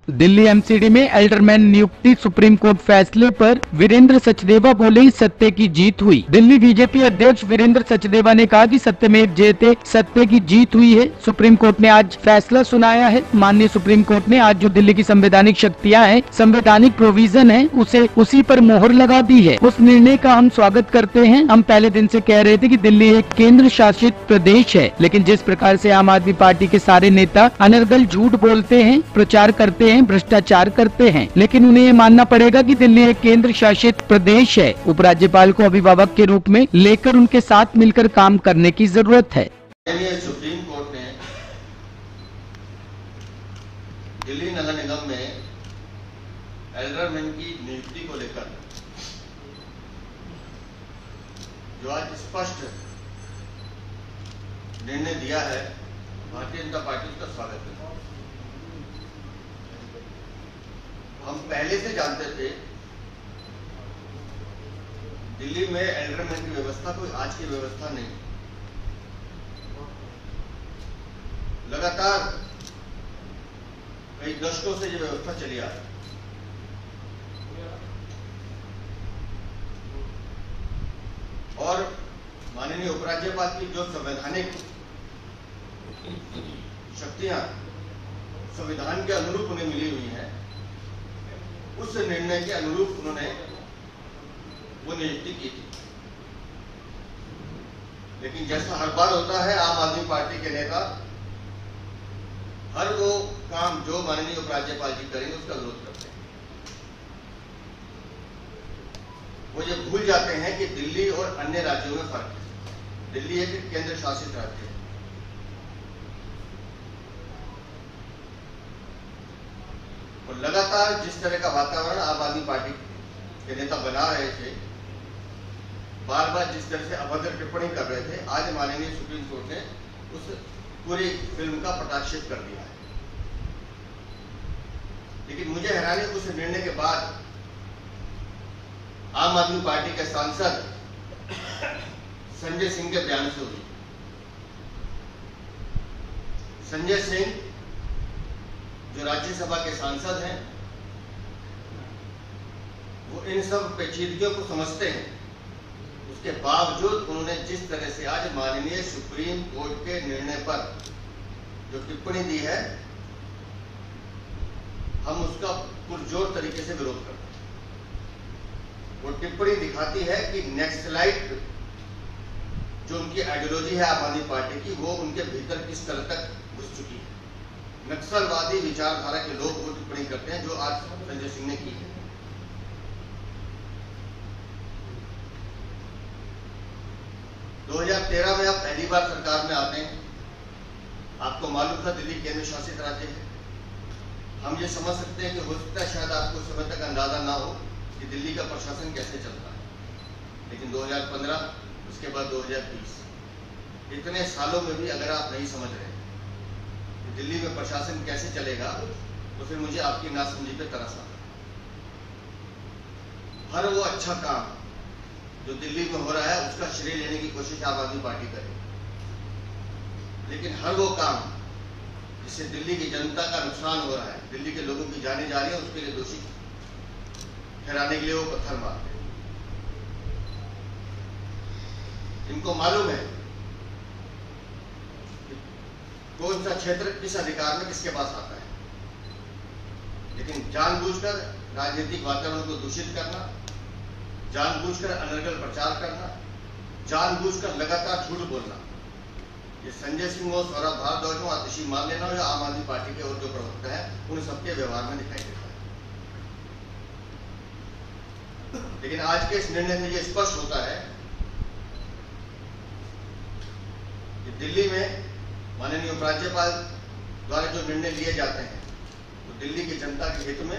Delhi MCD में alderman नियुक्ति supreme court फैसले पर वीरेंद्र सचदेवा बोले, सत्य की जीत हुई। दिल्ली बीजेपी अध्यक्ष वीरेंद्र सचदेवा ने कहा कि सत्यमेव जयते, सत्य की जीत हुई है। सुप्रीम कोर्ट ने आज फैसला सुनाया है। माननीय सुप्रीम कोर्ट ने आज जो दिल्ली की संवैधानिक शक्तियां हैं, संवैधानिक प्रोविजन है, उसे उसी पर मोहर लगा दी है। उस निर्णय का हम स्वागत करते हैं। हम पहले दिन से कह रहे थे कि दिल्ली एक केंद्र शासित प्रदेश है, लेकिन जिस प्रकार से आम आदमी पार्टी के सारे नेता अनर्गल झूठ बोलते हैं, प्रचार करते हैं, भ्रष्टाचार करते हैं, लेकिन उन्हें ये मानना पड़ेगा कि दिल्ली एक केंद्र शासित प्रदेश है। उपराज्यपाल को अभिभावक के रूप में लेकर उनके साथ मिलकर काम करने की जरूरत है। सुप्रीम कोर्ट ने दिल्ली नगर निगम में एल्डरमैन की नियुक्ति को लेकर जो आज स्पष्ट निर्णय दिया है, भारतीय जनता पार्टी उसका स्वागत करती है। हम पहले से जानते थे दिल्ली में एल्डरमैन की व्यवस्था कोई आज की व्यवस्था नहीं, लगातार कई दशकों से ये व्यवस्था चली आ रही और माननीय उपराज्यपाल की जो संवैधानिक शक्तियां संविधान के अनुरूप उन्हें मिली हुई हैं, उस निर्णय के अनुरूप उन्होंने वो नियुक्ति की थी। लेकिन जैसा हर बार होता है, आम आदमी पार्टी के नेता हर वो काम जो माननीय उपराज्यपाल जी करेंगे उसका विरोध करते हैं। वो ये भूल जाते हैं कि दिल्ली और अन्य राज्यों में फर्क है। दिल्ली एक केंद्र शासित राज्य है। और लगातार जिस तरह का वातावरण आम आदमी पार्टी के नेता बना रहे थे, बार बार जिस तरह से अभद्र टिप्पणी कर रहे थे, आज माननीय सुप्रीम कोर्ट ने उस पूरी फिल्म का पटाक्षेप कर दिया है। लेकिन मुझे हैरानी उस निर्णय के बाद आम आदमी पार्टी के सांसद संजय सिंह के बयान से हुई। संजय सिंह जो राज्यसभा के सांसद हैं, वो इन सब पेचीदगियों को समझते हैं। उसके बावजूद उन्होंने जिस तरह से आज माननीय सुप्रीम कोर्ट के निर्णय पर जो टिप्पणी दी है, हम उसका पुरजोर तरीके से विरोध करते हैं। वो टिप्पणी दिखाती है कि नक्सलाइट जो उनकी आइडियोलॉजी है आम आदमी पार्टी की, वो उनके भीतर किस तरह तक घुस चुकी है। नक्सलवादी विचारधारा के लोग वो टिप्पणी करते हैं जो आज संजय सिंह ने की है। 2013 में आप पहली बार सरकार में आते हैं। आपको मालूम था दिल्ली केंद्र शासित राज्य है। हम ये समझ सकते हैं कि हो सकता है शायद आपको उस समय तक अंदाजा ना हो कि दिल्ली का प्रशासन कैसे चलता है। लेकिन 2015, उसके बाद 2020, इतने सालों में भी अगर आप नहीं समझ रहे दिल्ली में प्रशासन कैसे चलेगा, तो फिर मुझे आपकी नासमझी पे तरस आता है। हर वो अच्छा काम जो दिल्ली में हो रहा है उसका श्रेय लेने की कोशिश आम आदमी पार्टी करे, लेकिन हर वो काम जिससे दिल्ली की जनता का नुकसान हो रहा है, दिल्ली के लोगों की जाने जा रही है, उसके लिए दोषी ठहराने के लिए वो पत्थर मारते हैं। इनको मालूम है कौन सा क्षेत्र किस अधिकार में किसके पास आता है, लेकिन जानबूझकर राजनीतिक वातावरण को दूषित करना, जानबूझकर अनर्गल प्रचार करना, जानबूझकर लगातार झूठ बोलना, ये संजय सिंह हो, सौरभ भारद्वाज हो, आतिशी मान लेना हो या आम आदमी पार्टी के और जो प्रवक्ता है, उन सबके व्यवहार में दिखाई देता है। लेकिन आज के इस निर्णय से ये स्पष्ट होता है कि दिल्ली में माननीय उपराज्यपाल द्वारा जो निर्णय लिए जाते हैं वो दिल्ली की जनता के हित में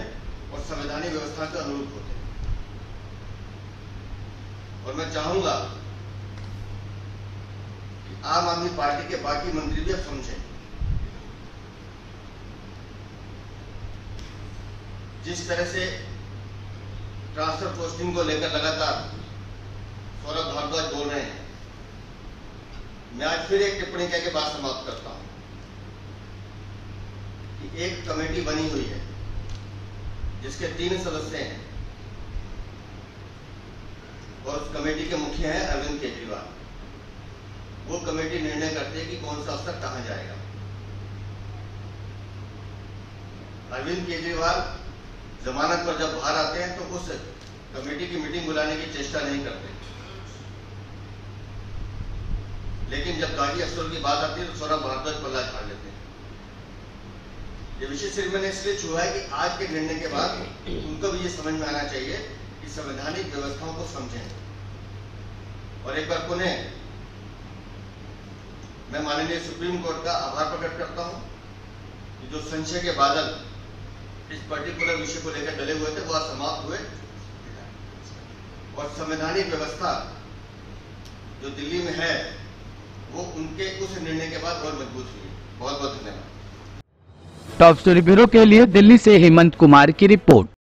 और संवैधानिक व्यवस्था के अनुरूप होते हैं। और मैं चाहूंगा कि आम आदमी पार्टी के बाकी मंत्री भी अब समझें। जिस तरह से ट्रांसफर पोस्टिंग को लेकर लगातार सौरभ भारद्वाज बोल रहे हैं, मैं आज फिर एक टिप्पणी करके बात समाप्त करता हूं कि एक कमेटी बनी हुई है जिसके 3 सदस्य हैं और उस कमेटी के मुखिया हैं अरविंद केजरीवाल। वो कमेटी निर्णय करती है कि कौन सा अफसर कहां जाएगा। अरविंद केजरीवाल जमानत पर जब बाहर आते हैं तो उस कमेटी की मीटिंग बुलाने की चेष्टा नहीं करते, लेकिन जब दागी अफसरों की बात आती है तो सौरभ भारद्वाज पल्ला झाड़ लेते हैं। ये विषय सिर्फ मैंने इसलिए छुआ है कि आज के निर्णय के बाद उनको भी ये समझ में आना चाहिए कि संवैधानिक व्यवस्थाओं को समझें। और एक बार पुनः मैं माननीय सुप्रीम कोर्ट का आभार प्रकट करता हूं कि जो संशय के बादल इस पर्टिकुलर विषय को लेकर डले हुए थे वह समाप्त हुए और संवैधानिक व्यवस्था जो दिल्ली में है वो उनके उस निर्णय के बाद और मजबूत हुई। बहुत बहुत धन्यवाद। टॉप स्टोरी ब्यूरो के लिए दिल्ली से हेमंत कुमार की रिपोर्ट।